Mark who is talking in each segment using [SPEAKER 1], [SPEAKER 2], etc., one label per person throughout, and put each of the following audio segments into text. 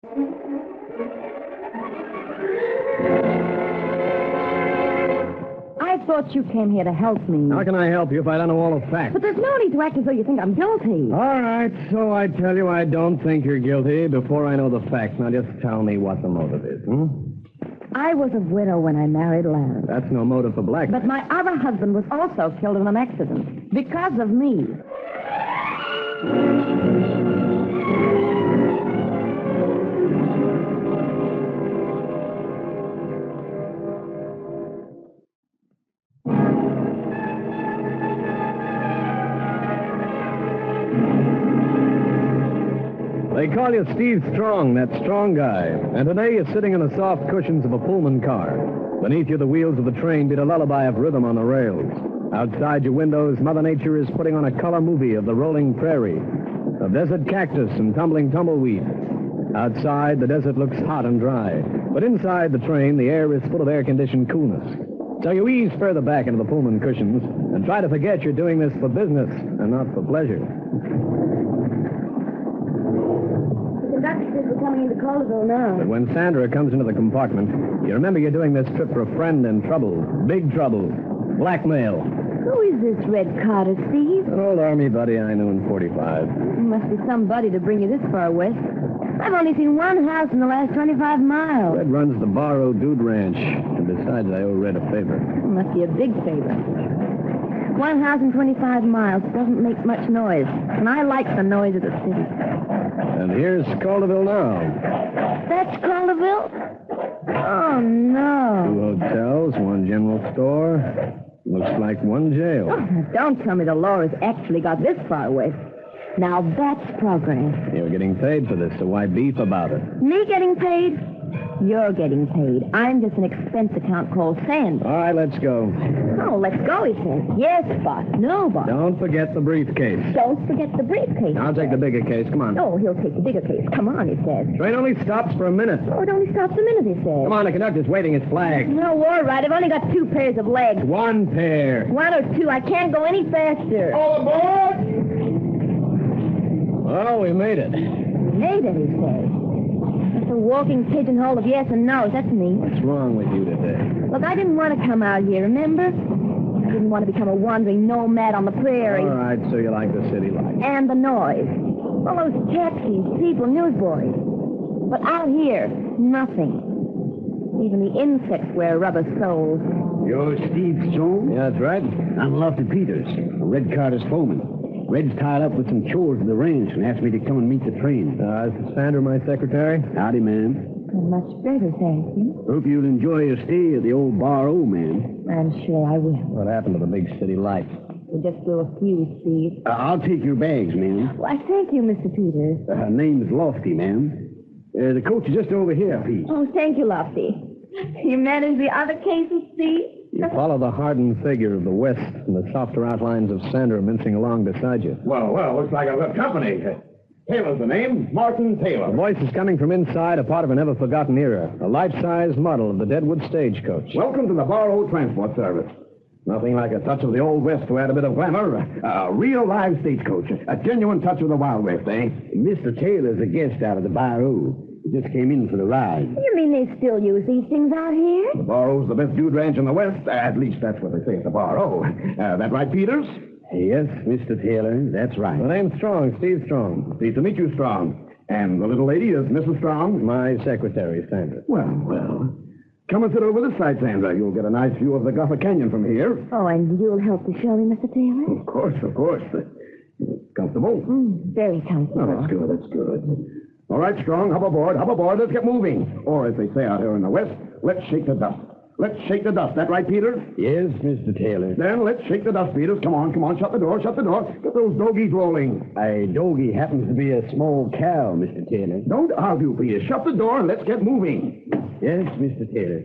[SPEAKER 1] I thought you came here to help me.
[SPEAKER 2] How can I help you if I don't know all the facts?
[SPEAKER 1] But there's no need to act as though you think I'm guilty.
[SPEAKER 2] All right, so I tell you I don't think you're guilty before I know the facts. Now just tell me what the motive is,
[SPEAKER 1] I was a widow when I married Larry.
[SPEAKER 2] That's no motive for blackmail.
[SPEAKER 1] But my other husband was also killed in an accident. Because of me.
[SPEAKER 2] They call you Steve Strong, that strong guy. And today you're sitting in the soft cushions of a Pullman car. Beneath you, the wheels of the train beat a lullaby of rhythm on the rails. Outside your windows, Mother Nature is putting on a color movie of the rolling prairie, of desert cactus and tumbling tumbleweed. Outside, the desert looks hot and dry. But inside the train, the air is full of air-conditioned coolness. So you ease further back into the Pullman cushions and try to forget you're doing this for business and not for pleasure.
[SPEAKER 1] The conductor says we're coming into Calderville now.
[SPEAKER 2] But when Sandra comes into the compartment, you remember you're doing this trip for a friend in trouble. Big trouble. Blackmail.
[SPEAKER 1] Who is this Red Carter, Steve?
[SPEAKER 2] An old army buddy I knew in 45.
[SPEAKER 1] Must be somebody to bring you this far west. I've only seen one house in the last 25 miles.
[SPEAKER 2] Red runs the Barrow Dude Ranch. And besides, I owe Red a favor.
[SPEAKER 1] Must be a big favor. One house in 25 miles doesn't make much noise. And I like the noise of the city.
[SPEAKER 2] And here's Calderville now.
[SPEAKER 1] That's Calderville? Oh, no.
[SPEAKER 2] 2 hotels, 1 general store. Looks like 1 jail.
[SPEAKER 1] Oh, don't tell me the law has actually got this far west. Now, that's progress.
[SPEAKER 2] You're getting paid for this, so why beef about it?
[SPEAKER 1] Me getting paid? You're getting paid. I'm just an expense account called Sand.
[SPEAKER 2] All right, let's go.
[SPEAKER 1] Oh, let's go, he says. Yes, boss. No, boss.
[SPEAKER 2] Don't forget the briefcase.
[SPEAKER 1] Don't forget the briefcase.
[SPEAKER 2] I'll take the bigger case. Come on.
[SPEAKER 1] Oh, he'll take the bigger case. Come on, he says.
[SPEAKER 2] Train only stops for a minute.
[SPEAKER 1] Oh, it only stops a minute, he says.
[SPEAKER 2] Come on, the conductor's waiting his flag.
[SPEAKER 1] No, all right. I've only got 2 pairs of legs.
[SPEAKER 2] 1 pair.
[SPEAKER 1] 1 or 2. I can't go any faster.
[SPEAKER 2] All aboard! Oh, we made it.
[SPEAKER 1] Made it, he says. That's a walking pigeonhole of yes and no's. That's me.
[SPEAKER 2] What's wrong with you today?
[SPEAKER 1] Look, I didn't want to come out here, remember? I didn't want to become a wandering nomad on the prairie.
[SPEAKER 2] All right, so you like the city life.
[SPEAKER 1] And the noise. All those taxis, people, newsboys. But out here, nothing. Even the insects wear rubber soles.
[SPEAKER 3] You're Steve Strong?
[SPEAKER 2] Yeah, that's right.
[SPEAKER 3] I'm Lofty Peters, Red Carter's foreman. Red's tied up with some chores at the ranch and asked me to come and meet the train.
[SPEAKER 2] Is Sandra my secretary?
[SPEAKER 3] Howdy, ma'am.
[SPEAKER 1] Much better, thank you.
[SPEAKER 3] Hope you'll enjoy your stay at the old Bar O, ma'am.
[SPEAKER 1] I'm sure I will.
[SPEAKER 2] What happened to the big city life?
[SPEAKER 1] We just blew a fuse, Steve.
[SPEAKER 3] I'll take your bags, ma'am.
[SPEAKER 1] Why, thank you, Mr. Peters.
[SPEAKER 3] Her name's Lofty, ma'am. The coach is just over here, please.
[SPEAKER 1] Oh, thank you, Lofty. You managed the other cases, Steve?
[SPEAKER 2] You follow the hardened figure of the West and the softer outlines of Sandra mincing along beside you.
[SPEAKER 4] Well, looks like I've got company. Taylor's the name, Martin Taylor.
[SPEAKER 2] The voice is coming from inside, a part of a never-forgotten era, a life-size model of the Deadwood stagecoach.
[SPEAKER 4] Welcome to the Barrow Transport Service. Nothing like a touch of the Old West to add a bit of glamour. A real live stagecoach. A genuine touch of the Wild West, eh?
[SPEAKER 3] Mr. Taylor's a guest out of the Bar O. He just came in for the ride.
[SPEAKER 1] You mean they still use these things out here?
[SPEAKER 4] The Barrow's the best dude ranch in the West. At least that's what they say at the Barrow. That right, Peters?
[SPEAKER 3] Yes, Mr. Taylor, that's right.
[SPEAKER 2] The name's Strong, Steve Strong.
[SPEAKER 4] Pleased to meet you, Strong. And the little lady is Mrs. Strong?
[SPEAKER 2] My secretary, Sandra.
[SPEAKER 4] Well. Come and sit over this side, Sandra. You'll get a nice view of the Gopher Canyon from here.
[SPEAKER 1] Oh, and you'll help to show me, Mr. Taylor?
[SPEAKER 4] Of course. Comfortable?
[SPEAKER 1] Very comfortable.
[SPEAKER 4] Oh, that's good. All right, Strong, hop aboard. Let's get moving. Or, as they say out here in the West, let's shake the dust. Let's shake the dust. That right, Peters?
[SPEAKER 3] Yes, Mr. Taylor.
[SPEAKER 4] Then let's shake the dust, Peters. Come on. Shut the door. Get those dogies rolling.
[SPEAKER 3] A doggie happens to be a small cow, Mr. Taylor.
[SPEAKER 4] Don't argue, Peters. Shut the door and let's get moving.
[SPEAKER 3] Yes, Mr. Taylor.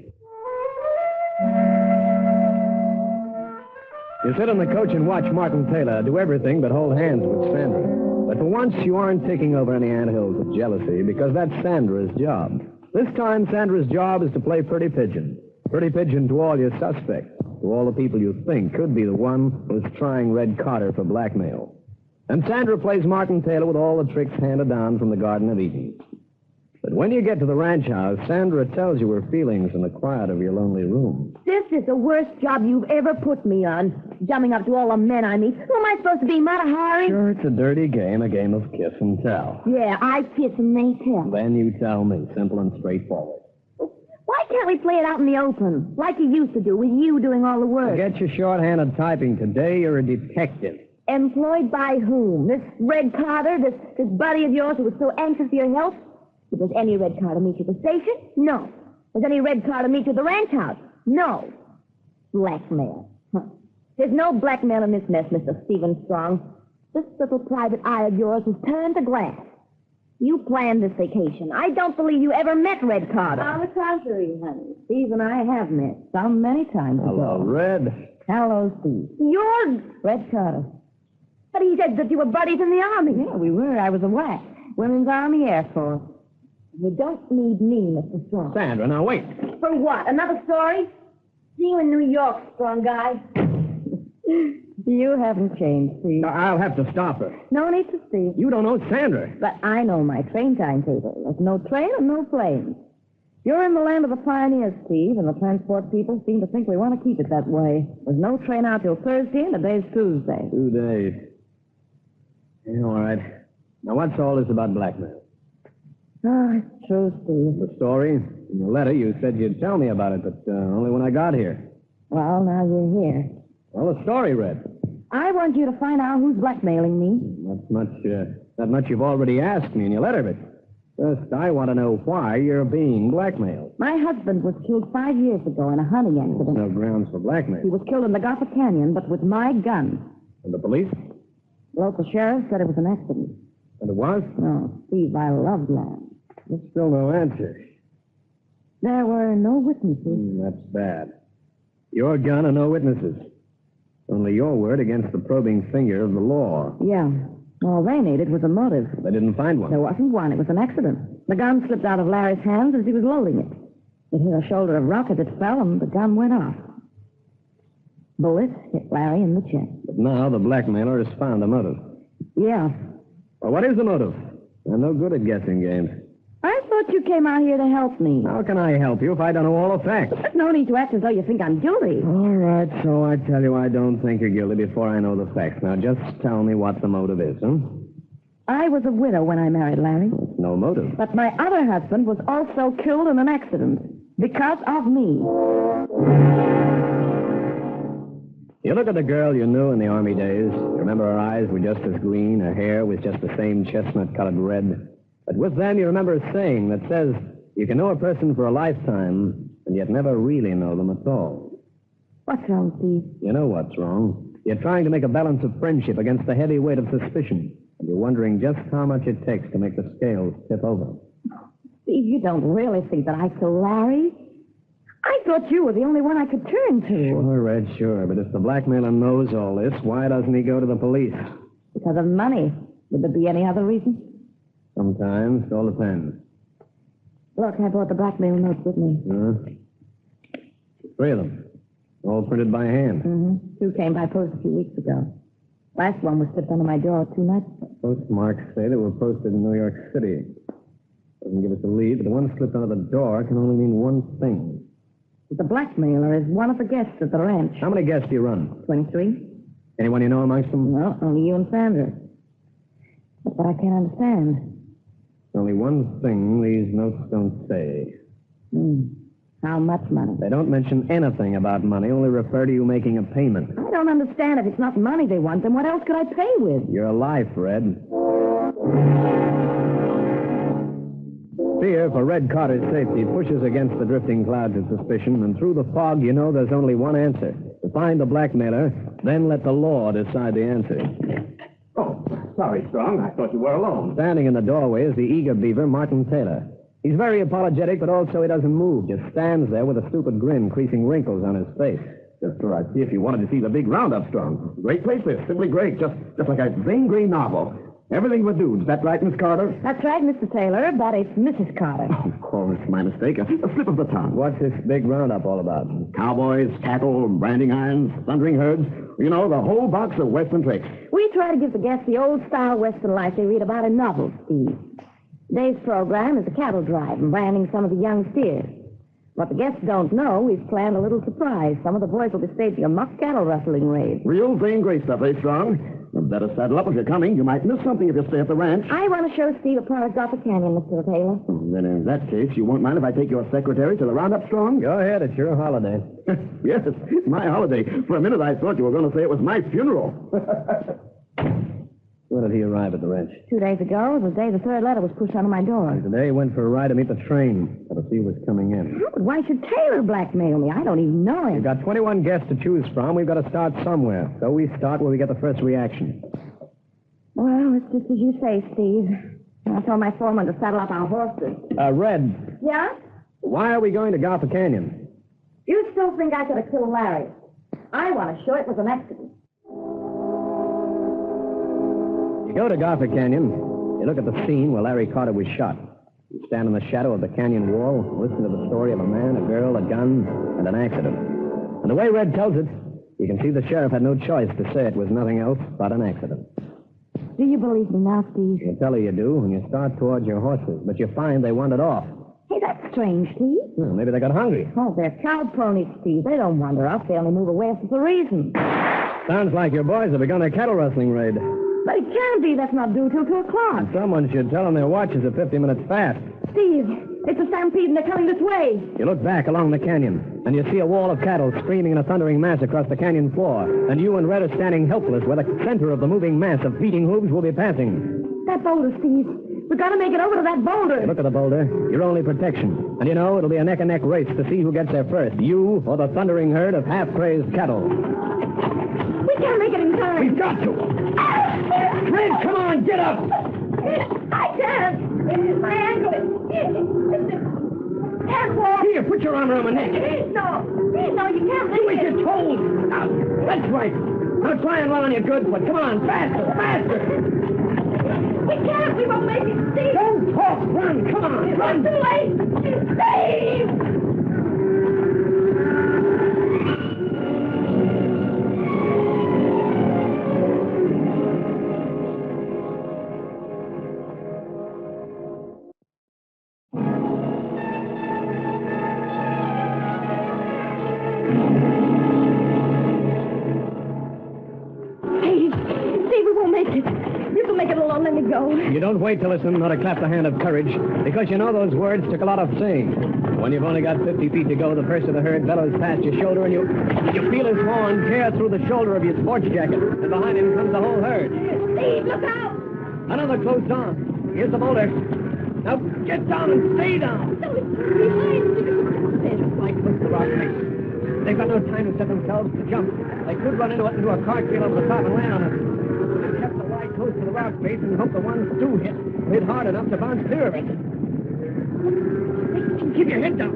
[SPEAKER 2] You sit in the coach and watch Martin Taylor do everything but hold hands with Sandra. But for once, you aren't taking over any anthills of jealousy, because that's Sandra's job. This time, Sandra's job is to play pretty pigeon. Pretty pigeon to all your suspects, to all the people you think could be the one who's trying Red Carter for blackmail. And Sandra plays Martin Taylor with all the tricks handed down from the Garden of Eden. But when you get to the ranch house, Sandra tells you her feelings in the quiet of your lonely room.
[SPEAKER 1] This is the worst job you've ever put me on. Jumping up to all the men I meet. Who am I supposed to be, Mata Hari?
[SPEAKER 2] Sure, it's a dirty game, a game of kiss and tell.
[SPEAKER 1] Yeah, I kiss and they tell.
[SPEAKER 2] Then you tell me, simple and straightforward.
[SPEAKER 1] Why can't we play it out in the open, like you used to do, with you doing all the work?
[SPEAKER 2] Forget your shorthanded typing. Today you're a detective.
[SPEAKER 1] Employed by whom? This Red Carter, this buddy of yours who was so anxious for your help? Does any Red Carter meet you at the station? No. Does any Red Carter meet you at the ranch house? No. Blackmail. Huh. There's no blackmail in this mess, Mr. Stephen Strong. This little private eye of yours has turned to glass. You planned this vacation. I don't believe you ever met Red Carter. On the contrary, honey. Steve and I have met some many times
[SPEAKER 2] Hello,
[SPEAKER 1] ago.
[SPEAKER 2] Red.
[SPEAKER 1] Hello, Steve. You're Red Carter. But he said that you were buddies in the Army. Yeah, we were. I was a WAC. Women's Army Air Force. You don't need me, Mr. Strong.
[SPEAKER 2] Sandra, now wait.
[SPEAKER 1] For what? Another story? See you in New York, strong guy. You haven't changed, Steve.
[SPEAKER 2] Now, I'll have to stop her.
[SPEAKER 1] No need to see.
[SPEAKER 2] You don't know Sandra.
[SPEAKER 1] But I know my train timetable. There's no train and no plane. You're in the land of the pioneers, Steve, and the transport people seem to think we want to keep it that way. There's no train out till Thursday, and today's Tuesday.
[SPEAKER 2] 2 days. Yeah, all right. Now, what's all this about blackmail?
[SPEAKER 1] Oh, it's true, Steve.
[SPEAKER 2] The story? In your letter, you said you'd tell me about it, but only when I got here.
[SPEAKER 1] Well, now you're here.
[SPEAKER 2] Well, the story, Red.
[SPEAKER 1] I want you to find out who's blackmailing me.
[SPEAKER 2] Not much you've already asked me in your letter, but first, I want to know why you're being blackmailed.
[SPEAKER 1] My husband was killed 5 years ago in a hunting accident.
[SPEAKER 2] No grounds for blackmail.
[SPEAKER 1] He was killed in the Gopher Canyon, but with my gun.
[SPEAKER 2] And the police?
[SPEAKER 1] The local sheriff said it was an accident.
[SPEAKER 2] And it was?
[SPEAKER 1] No, Steve, I love land.
[SPEAKER 2] There's still no answer.
[SPEAKER 1] There were no witnesses.
[SPEAKER 2] That's bad. Your gun and no witnesses. Only your word against the probing finger of the law.
[SPEAKER 1] Yeah. All they needed was a motive.
[SPEAKER 2] They didn't find one.
[SPEAKER 1] There wasn't one. It was an accident. The gun slipped out of Larry's hands as he was loading it. It hit a shoulder of rock as it fell, and the gun went off. Bullet hit Larry in the chest.
[SPEAKER 2] But now the blackmailer has found a motive.
[SPEAKER 1] Yeah.
[SPEAKER 2] Well, what is the motive? I'm no good at guessing games.
[SPEAKER 1] I thought you came out here to help me.
[SPEAKER 2] How can I help you if I don't know all the facts?
[SPEAKER 1] There's no need to act as though you think I'm guilty.
[SPEAKER 2] All right, so I tell you I don't think you're guilty before I know the facts. Now, just tell me what the motive is, huh?
[SPEAKER 1] I was a widow when I married Larry.
[SPEAKER 2] No motive.
[SPEAKER 1] But my other husband was also killed in an accident because of me.
[SPEAKER 2] You look at the girl you knew in the Army days. You remember her eyes were just as green, her hair was just the same chestnut-colored red. But with them, you remember a saying that says you can know a person for a lifetime and yet never really know them at all.
[SPEAKER 1] What's wrong, Steve?
[SPEAKER 2] You know what's wrong. You're trying to make a balance of friendship against the heavy weight of suspicion. And you're wondering just how much it takes to make the scales tip over.
[SPEAKER 1] Steve, you don't really think that I killed Larry? I thought you were the only one I could turn to.
[SPEAKER 2] Sure, Red, sure. But if the blackmailer knows all this, why doesn't he go to the police?
[SPEAKER 1] Because of money. Would there be any other reason?
[SPEAKER 2] Sometimes. It all depends.
[SPEAKER 1] Look, I brought the blackmail notes with me.
[SPEAKER 2] Huh? 3 of them. All printed by hand.
[SPEAKER 1] Mm-hmm. 2 came by post a few weeks ago. Last one was slipped under my door 2 nights ago.
[SPEAKER 2] Postmarks say they were posted in New York City. Doesn't give us a lead, but the one slipped under the door can only mean one thing.
[SPEAKER 1] The blackmailer is one of the guests at the ranch.
[SPEAKER 2] How many guests do you run?
[SPEAKER 1] 23.
[SPEAKER 2] Anyone you know amongst them?
[SPEAKER 1] No, only you and Sandra. That's what I can't understand.
[SPEAKER 2] Only one thing these notes don't say.
[SPEAKER 1] How much money?
[SPEAKER 2] They don't mention anything about money, only refer to you making a payment.
[SPEAKER 1] I don't understand. If it's not money they want, then what else could I pay with?
[SPEAKER 2] Your life, Red. Fear for Red Carter's safety pushes against the drifting clouds of suspicion, and through the fog you know there's only one answer. To find the blackmailer, then let the law decide the answer.
[SPEAKER 4] Oh, sorry, Strong. I thought you were alone.
[SPEAKER 2] Standing in the doorway is the eager beaver, Martin Taylor. He's very apologetic, but also he doesn't move, just stands there with a stupid grin creasing wrinkles on his face.
[SPEAKER 4] Just so I'd see if you wanted to see the big roundup, Strong. Great place this. Simply great. Just like a Zane Grey novel. Everything with dudes. Is that right, Miss Carter?
[SPEAKER 1] That's right, Mr. Taylor, but it's Mrs. Carter.
[SPEAKER 4] Oh, of course, my mistake. A slip of the tongue.
[SPEAKER 2] What's this big roundup all about?
[SPEAKER 4] Cowboys, cattle, branding irons, thundering herds. You know, the whole box of Western tricks.
[SPEAKER 1] We try to give the guests the old-style Western life they read about in novels, Steve. Today's program is a cattle drive and branding some of the young steers. What the guests don't know, we've planned a little surprise. Some of the boys will be staging a mock cattle rustling raid.
[SPEAKER 4] Real Zane Grey stuff, eh, Strong? You better saddle up if you're coming. You might miss something if you stay at the ranch.
[SPEAKER 1] I want to show Steve a part of Gopher Canyon, Mr. Taylor.
[SPEAKER 4] Then in that case, you won't mind if I take your secretary to the roundup, Strong?
[SPEAKER 2] Go ahead. It's your holiday.
[SPEAKER 4] Yes, my holiday. For a minute, I thought you were going to say it was my funeral.
[SPEAKER 2] When did he arrive at the ranch?
[SPEAKER 1] 2 days ago, the day the third letter was pushed under my door.
[SPEAKER 2] Today he went for a ride to meet the train. Got to see what's coming in.
[SPEAKER 1] But why should Taylor blackmail me? I don't even know him.
[SPEAKER 2] We've got 21 guests to choose from. We've got to start somewhere. So we start where we get the first reaction.
[SPEAKER 1] Well, it's just as you say, Steve. I told my foreman to saddle up our horses.
[SPEAKER 2] Red,
[SPEAKER 1] Yeah?
[SPEAKER 2] why are we going to Gopher Canyon?
[SPEAKER 1] You still think I could have killed Larry? I want to show it was an accident.
[SPEAKER 2] You go to Gopher Canyon, you look at the scene where Larry Carter was shot. You stand in the shadow of the canyon wall, listen to the story of a man, a girl, a gun, and an accident. And the way Red tells it, you can see the sheriff had no choice to say it was nothing else but an accident.
[SPEAKER 1] Do you believe me now, Steve?
[SPEAKER 2] You tell her you do, and you start towards your horses, but you find they wandered off.
[SPEAKER 1] Hey, that's strange, Steve.
[SPEAKER 2] Well, maybe they got hungry.
[SPEAKER 1] Oh, they're cow ponies, Steve. They don't wander off. They only move away if there's a reason.
[SPEAKER 2] Sounds like your boys have begun a cattle rustling raid.
[SPEAKER 1] But it can't be. That's not due till 2 o'clock.
[SPEAKER 2] Someone should tell them their watches are 50 minutes fast.
[SPEAKER 1] Steve, it's a stampede and they're coming this way.
[SPEAKER 2] You look back along the canyon, and you see a wall of cattle screaming in a thundering mass across the canyon floor. And you and Red are standing helpless where the center of the moving mass of beating hooves will be passing.
[SPEAKER 1] That boulder, Steve. We've got to make it over to that boulder.
[SPEAKER 2] You look at the boulder, your only protection. And you know it'll be a neck-and-neck race to see who gets there first, you or the thundering herd of half-crazed cattle.
[SPEAKER 1] We can't make it in time.
[SPEAKER 2] We've got to. Red, come on, get up.
[SPEAKER 1] I can't. My ankle is... Can't walk.
[SPEAKER 2] Here, put your arm around my neck.
[SPEAKER 1] No, you can't
[SPEAKER 2] Do
[SPEAKER 1] make
[SPEAKER 2] as
[SPEAKER 1] it.
[SPEAKER 2] you're told. Now, that's right. Now try and run on your good foot. Come on, faster, faster.
[SPEAKER 1] We can't. We won't make it, Steve.
[SPEAKER 2] Don't talk. Run. Come on, run.
[SPEAKER 1] Too late. Steve! Steve, we won't make it. You can make it alone. Let me go.
[SPEAKER 2] You don't wait to listen, nor to clap the hand of courage, because you know those words took a lot of saying. When you've only got 50 feet to go, the first of the herd bellows past your shoulder, and you feel his horn tear through the shoulder of your sports jacket, and behind him comes the whole herd.
[SPEAKER 1] Steve, look out.
[SPEAKER 2] Another close on. Here's the boulder. Now get down and stay down.
[SPEAKER 1] No, it's behind.
[SPEAKER 2] Just like with the rock face. They've got no time to set themselves to jump. They could run into it into a cartwheel over the top and land on it. They kept the lie close to the rock face and hope the ones do hit hard enough to bounce clear of it. Keep your head down.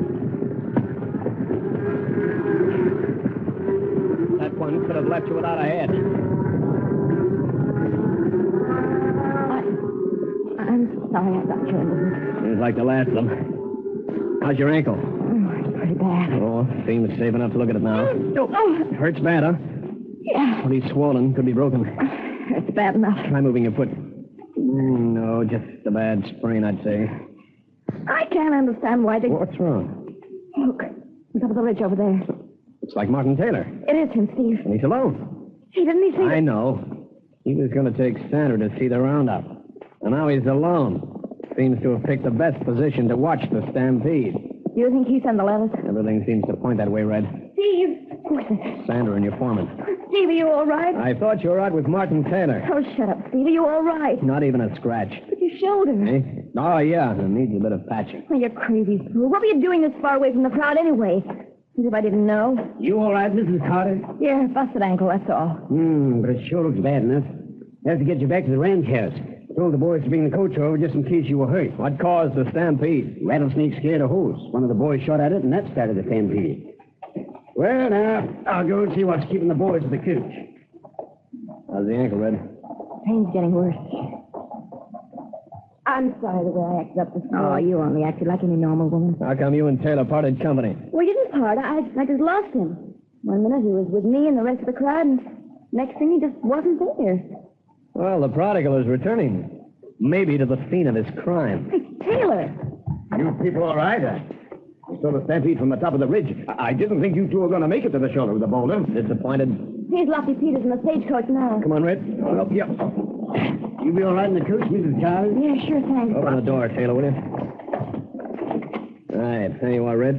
[SPEAKER 2] That one could have left you without a head.
[SPEAKER 1] I'm sorry I got you into this.
[SPEAKER 2] Seems like the last of them. How's your ankle?
[SPEAKER 1] Oh, it's pretty bad.
[SPEAKER 2] Oh, seems safe enough to look at it now.
[SPEAKER 1] Oh,
[SPEAKER 2] Hurts bad, huh?
[SPEAKER 1] yeah.
[SPEAKER 2] Pretty swollen. Could be broken.
[SPEAKER 1] It's bad enough.
[SPEAKER 2] Try moving your foot. No, just a bad sprain, I'd say.
[SPEAKER 1] I can't understand why they...
[SPEAKER 2] What's wrong?
[SPEAKER 1] Look, on top of the ridge over there.
[SPEAKER 2] Looks like Martin Taylor.
[SPEAKER 1] It is him, Steve.
[SPEAKER 2] And he's alone.
[SPEAKER 1] Hey, didn't he see...
[SPEAKER 2] I know. He was going to take Sandra to see the roundup. And now he's alone. Seems to have picked the best position to watch the stampede.
[SPEAKER 1] Do you think he sent the letters?
[SPEAKER 2] Everything seems to point that way, Red.
[SPEAKER 1] Steve! Who is it?
[SPEAKER 2] Sandra and your foreman.
[SPEAKER 1] Steve, are you all right?
[SPEAKER 2] I thought you were out with Martin Taylor.
[SPEAKER 1] Oh, shut up, Steve. Are you all right?
[SPEAKER 2] Not even a scratch.
[SPEAKER 1] But your shoulder.
[SPEAKER 2] Eh? Oh, yeah. It needs a bit of patching.
[SPEAKER 1] Oh, you're crazy, fool. What were you doing this far away from the crowd anyway? As if I didn't know.
[SPEAKER 3] You all right, Mrs. Carter?
[SPEAKER 1] Yeah, busted ankle, that's all.
[SPEAKER 3] But it sure looks bad enough. I have to get you back to the ranch house. Told the boys to bring the coach over just in case you were hurt.
[SPEAKER 2] What caused the stampede?
[SPEAKER 3] Rattlesnake scared a horse. One of the boys shot at it, and that started the stampede. Well, now, I'll go and see what's keeping the boys at the coach.
[SPEAKER 2] How's the ankle, Red?
[SPEAKER 1] Pain's getting worse. I'm sorry the way I acted up this morning. Oh, you only acted like any normal woman.
[SPEAKER 2] How come you and Taylor parted company?
[SPEAKER 1] We didn't part. I just lost him. One minute he was with me and the rest of the crowd, and next thing he just wasn't there.
[SPEAKER 2] Well, the prodigal is returning. Maybe to the scene of his crime.
[SPEAKER 1] Hey, Taylor.
[SPEAKER 4] You people all right? I saw the stampede from the top of the ridge. I didn't think you two were going to make it to the shoulder of the boulder.
[SPEAKER 2] Disappointed?
[SPEAKER 1] Here's Lofty Peters in the stagecoach now.
[SPEAKER 2] Come on, Red.
[SPEAKER 4] I'll help you.
[SPEAKER 3] You be all right in the coach, Mrs. Carter?
[SPEAKER 1] Yeah, sure, thanks.
[SPEAKER 2] Open the door, Taylor, will you? All right, there you are, Red.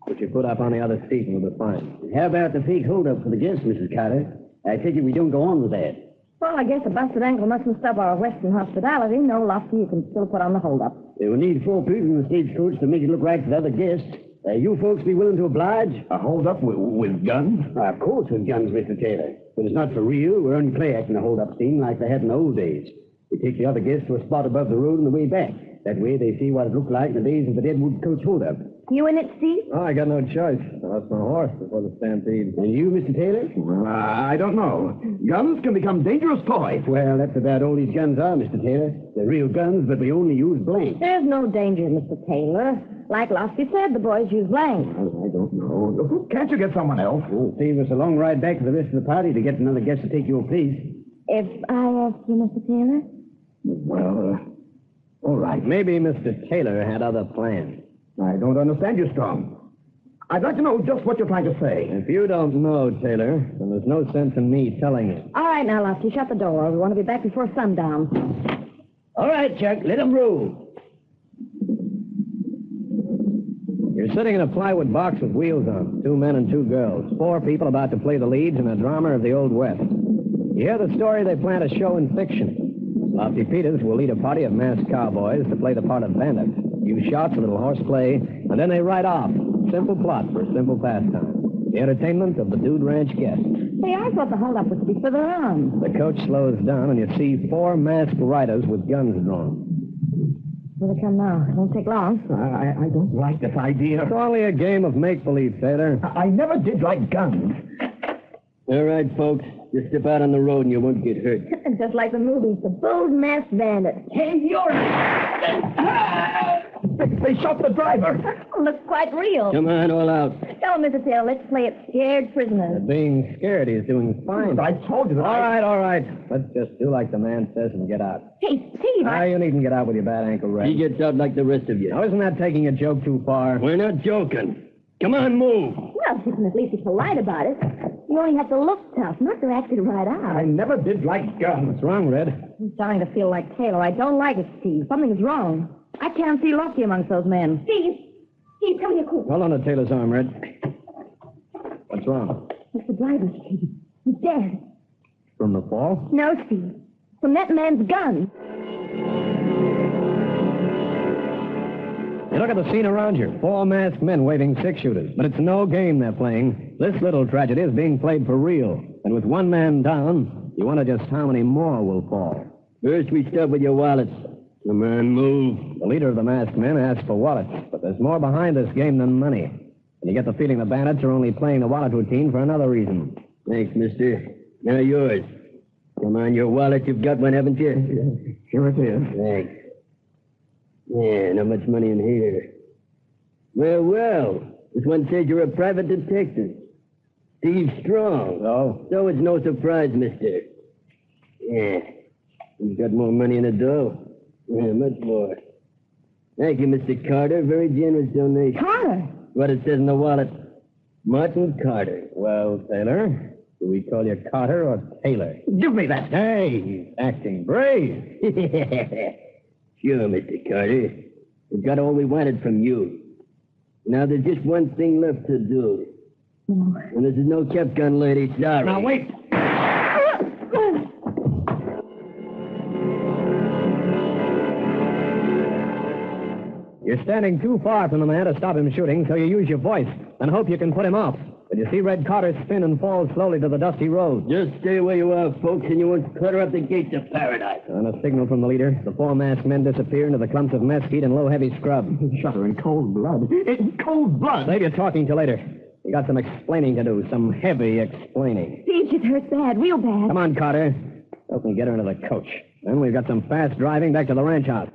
[SPEAKER 2] Put your foot up on the other seat and we'll be fine.
[SPEAKER 3] How about the fake holdup for the guests, Mrs. Carter? I figure we don't go on with that.
[SPEAKER 1] Well, I guess a busted ankle mustn't stop our Western hospitality. No, Lofty, you can still put on the holdup.
[SPEAKER 3] They will need 4 people in the stagecoach to make it look right to the other guests. You folks be willing to oblige?
[SPEAKER 4] A hold up with guns?
[SPEAKER 3] Of course with guns, Mr. Taylor. But it's not for real. We're only play acting a hold-up scene like they had in the old days. We take the other guests to a spot above the road on the way back. That way they see what it looked like in the days of the Deadwood coach hold-up.
[SPEAKER 1] You in it, Steve?
[SPEAKER 2] Oh, I got no choice. I lost my horse before the stampede.
[SPEAKER 3] And you, Mr. Taylor?
[SPEAKER 4] Well, I don't know. Guns can become dangerous toys.
[SPEAKER 3] Well, that's about all these guns are, Mr. Taylor. They're real guns, but we only use blanks.
[SPEAKER 1] There's no danger, Mr. Taylor. Like Lofty said, the boys use blanks.
[SPEAKER 4] I don't know. Can't you get someone else?
[SPEAKER 3] It'll save us a long ride back to the rest of the party to get another guest to take your place.
[SPEAKER 1] If I ask you, Mr. Taylor?
[SPEAKER 4] Well, all right.
[SPEAKER 2] Maybe Mr. Taylor had other plans.
[SPEAKER 4] I don't understand you, Strong. I'd like to know just what you're trying to say.
[SPEAKER 2] If you don't know, Taylor, then there's no sense in me telling you.
[SPEAKER 1] All right, now, Lofty, shut the door. We want to be back before sundown.
[SPEAKER 3] All right, Chuck, let 'em roll.
[SPEAKER 2] You're sitting in a plywood box with wheels on. 2 men and 2 girls. 4 people about to play the leads in a drama of the Old West. You hear the story, they plan to show in fiction. Lofty Peters will lead a party of masked cowboys to play the part of bandits. Use shots, a little horseplay, and then they ride off. Simple plot for a simple pastime. The entertainment of the Dude Ranch guests.
[SPEAKER 1] Hey, I thought the holdup was to be further on.
[SPEAKER 2] The coach slows down, and you see 4 masked riders with guns drawn.
[SPEAKER 1] Here they come now. It won't take long.
[SPEAKER 4] I don't like this idea.
[SPEAKER 2] It's only a game of make-believe, Taylor.
[SPEAKER 4] I never did like guns.
[SPEAKER 3] All right, folks. Just step out on the road and you won't get hurt.
[SPEAKER 1] Just like the movies, the bold masked bandits.
[SPEAKER 4] Hey, you're... They shot the driver.
[SPEAKER 1] Looks quite real.
[SPEAKER 3] Come on, all out.
[SPEAKER 1] Tell Mr. Taylor, let's play it scared prisoners.
[SPEAKER 2] Being scared, he's doing fine.
[SPEAKER 4] I told you that.
[SPEAKER 2] All right. Let's just do like the man says and get out.
[SPEAKER 1] Hey, Steve,
[SPEAKER 2] You needn't get out with your bad ankle, Red.
[SPEAKER 3] He gets out like the rest of you.
[SPEAKER 2] Now, isn't that taking a joke too far?
[SPEAKER 3] We're not joking. Come on, move.
[SPEAKER 1] Well, you can at least be polite about it. You only have to look tough, not to act it right out.
[SPEAKER 4] I never did like guns.
[SPEAKER 2] What's wrong, Red?
[SPEAKER 1] I'm starting to feel like Taylor. I don't like it, Steve. Something's wrong. I can't see Lofty amongst those men. Steve, come here, quick.
[SPEAKER 2] Hold on to Taylor's arm, Red. What's wrong?
[SPEAKER 1] It's the driver, Steve. He's dead.
[SPEAKER 2] From the fall?
[SPEAKER 1] No, Steve. From that man's gun.
[SPEAKER 2] You look at the scene around you. 4 masked men waving 6-shooters. But it's no game they're playing. This little tragedy is being played for real. And with 1 man down, you wonder just how many more will fall.
[SPEAKER 3] First, we start with your wallets. Come on, move.
[SPEAKER 2] The leader of the masked men asks for wallets. But there's more behind this game than money. And you get the feeling the bandits are only playing the wallet routine for another reason.
[SPEAKER 3] Thanks, mister. Now yours. Come on, your wallet. You've got one, haven't you?
[SPEAKER 4] Sure it is.
[SPEAKER 3] Thanks. Yeah, not much money in here. Well. This one says you're a private detective. Steve Strong.
[SPEAKER 2] Oh?
[SPEAKER 3] So it's no surprise, mister. Yeah. You've got more money in the dough. Yeah, much more. Thank you, Mr. Carter. Very generous donation.
[SPEAKER 1] Carter?
[SPEAKER 3] What it says in the wallet. Martin Carter.
[SPEAKER 2] Well, Taylor, do we call you Carter or Taylor?
[SPEAKER 4] Give me that.
[SPEAKER 2] Hey, he's acting brave.
[SPEAKER 3] Sure, Mr. Carter. We've got all we wanted from you. Now there's just one thing left to do.
[SPEAKER 1] No.
[SPEAKER 3] And this is no kept gun, lady. Sorry.
[SPEAKER 4] Now, wait.
[SPEAKER 2] You're standing too far from the man to stop him shooting, so you use your voice and hope you can put him off. But you see Red Carter spin and fall slowly to the dusty road.
[SPEAKER 3] Just stay where you are, folks, and you won't clutter up the gates of paradise.
[SPEAKER 2] On a signal from the leader, the 4 masked men disappear into the clumps of mesquite and low, heavy scrub.
[SPEAKER 4] Shot her in cold blood. In cold blood.
[SPEAKER 2] Save your talking till later. You got some explaining to do, some heavy explaining.
[SPEAKER 1] Steve, she's hurt bad, real bad.
[SPEAKER 2] Come on, Carter. Help me get her into the coach. Then we've got some fast driving back to the ranch house.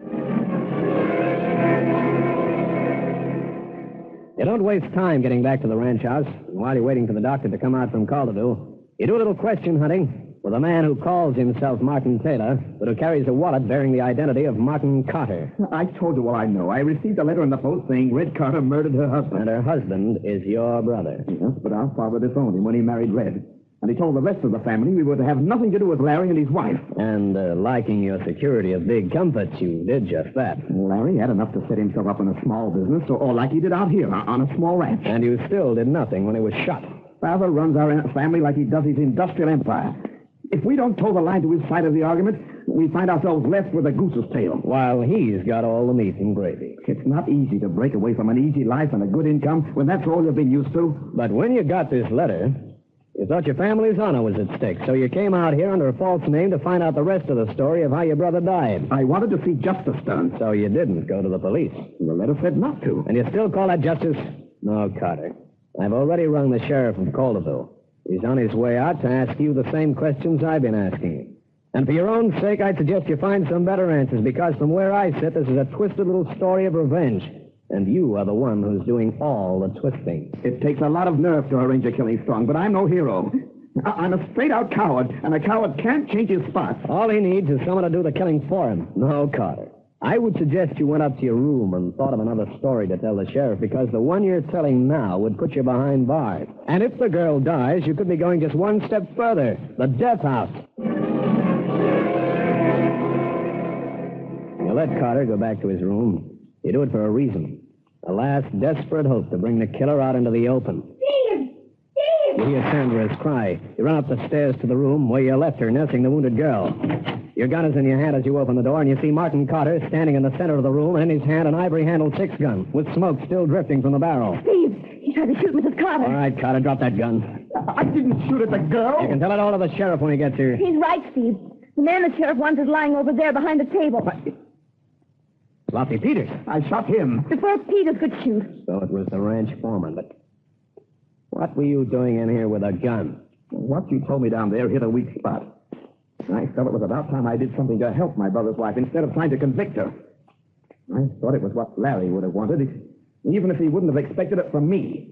[SPEAKER 2] You don't waste time getting back to the ranch house. And while you're waiting for the doctor to come out from Calderville, you do a little question hunting with a man who calls himself Martin Taylor, but who carries a wallet bearing the identity of Martin Carter.
[SPEAKER 4] I told you all I know. I received a letter in the post saying Red Carter murdered her husband.
[SPEAKER 2] And her husband is your brother.
[SPEAKER 4] Yes, but our father disowned him when he married Red. And he told the rest of the family we were to have nothing to do with Larry and his wife.
[SPEAKER 2] And liking your security of big comforts, you did just that.
[SPEAKER 4] Larry had enough to set himself up in a small business, or like he did out here, on a small ranch.
[SPEAKER 2] And you still did nothing when he was shot.
[SPEAKER 4] Father runs our family like he does his industrial empire. If we don't toe the line to his side of the argument, we find ourselves left with a goose's tail.
[SPEAKER 2] While he's got all the meat and gravy.
[SPEAKER 4] It's not easy to break away from an easy life and a good income when that's all you've been used to.
[SPEAKER 2] But when you got this letter, you thought your family's honor was at stake, so you came out here under a false name to find out the rest of the story of how your brother died.
[SPEAKER 4] I wanted to see justice done.
[SPEAKER 2] So you didn't go to the police.
[SPEAKER 4] The letter said not to.
[SPEAKER 2] And you still call that justice? No, Carter. I've already rung the sheriff of Calderville. He's on his way out to ask you the same questions I've been asking you. And for your own sake, I'd suggest you find some better answers, because from where I sit, this is a twisted little story of revenge. And you are the one who's doing all the twisting.
[SPEAKER 4] It takes a lot of nerve to arrange a killing, Strong, but I'm no hero. I'm a straight-out coward, and a coward can't change his spots.
[SPEAKER 2] All he needs is someone to do the killing for him. No, Carter. I would suggest you went up to your room and thought of another story to tell the sheriff, because the one you're telling now would put you behind bars. And if the girl dies, you could be going just one step further. The death house. You let Carter go back to his room. You do it for a reason. A last desperate hope to bring the killer out into the open.
[SPEAKER 1] Steve! Steve!
[SPEAKER 2] You hear Sandra's cry. You run up the stairs to the room where you left her nursing the wounded girl. Your gun is in your hand as you open the door, and you see Martin Carter standing in the center of the room, and in his hand an ivory-handled six-gun, with smoke still drifting from the barrel.
[SPEAKER 1] Steve! He tried to shoot Mrs. Carter.
[SPEAKER 2] All right, Carter, drop that gun.
[SPEAKER 4] I didn't shoot at the girl.
[SPEAKER 2] You can tell it all to the sheriff when he gets here.
[SPEAKER 1] He's right, Steve. The man the sheriff wants is lying over there behind the table.
[SPEAKER 2] Lofty Peters.
[SPEAKER 4] I shot him.
[SPEAKER 1] Before Peters could shoot.
[SPEAKER 2] So it was the ranch foreman, but what were you doing in here with a gun?
[SPEAKER 4] What you told me down there hit a weak spot. I felt it was about time I did something to help my brother's wife instead of trying to convict her. I thought it was what Larry would have wanted, even if he wouldn't have expected it from me.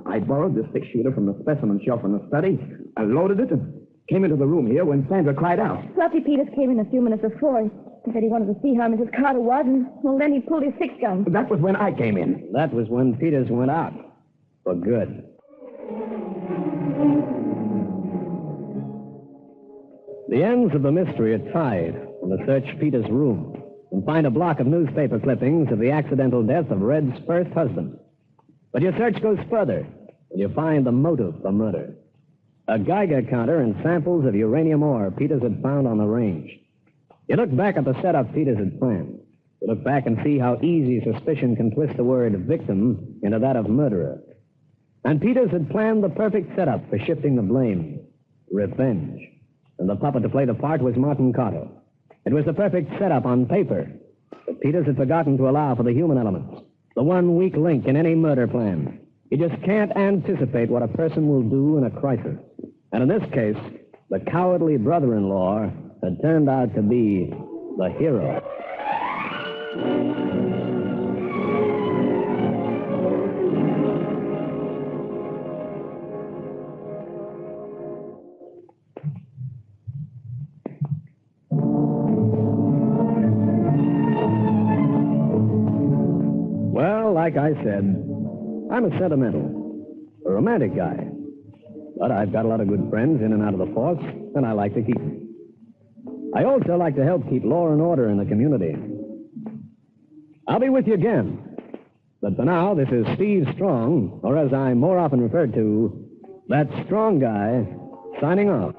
[SPEAKER 4] I borrowed this six-shooter from the specimen shelf in the study. I loaded it and came into the room here when Sandra cried out.
[SPEAKER 1] Fluffy Peters came in a few minutes before. He said he wanted to see how Mrs. Carter was, and well, then he pulled his six-gun.
[SPEAKER 4] That was when I came in.
[SPEAKER 2] That was when Peters went out. For good. The ends of the mystery are tied when they search Peters' room and find a block of newspaper clippings of the accidental death of Red's first husband. But your search goes further, and you find the motive for murder. A Geiger counter and samples of uranium ore Peters had found on the range. You look back at the setup Peters had planned. You look back and see how easy suspicion can twist the word victim into that of murderer. And Peters had planned the perfect setup for shifting the blame. Revenge. And the puppet to play the part was Martin Carter. It was the perfect setup on paper, but Peters had forgotten to allow for the human element, the one weak link in any murder plan. You just can't anticipate what a person will do in a crisis. And in this case, the cowardly brother-in-law had turned out to be the hero. Well, like I said, I'm a sentimental, a romantic guy. But I've got a lot of good friends in and out of the force, and I like to keep them. I also like to help keep law and order in the community. I'll be with you again. But for now, this is Steve Strong, or as I'm more often referred to, that strong guy, signing off.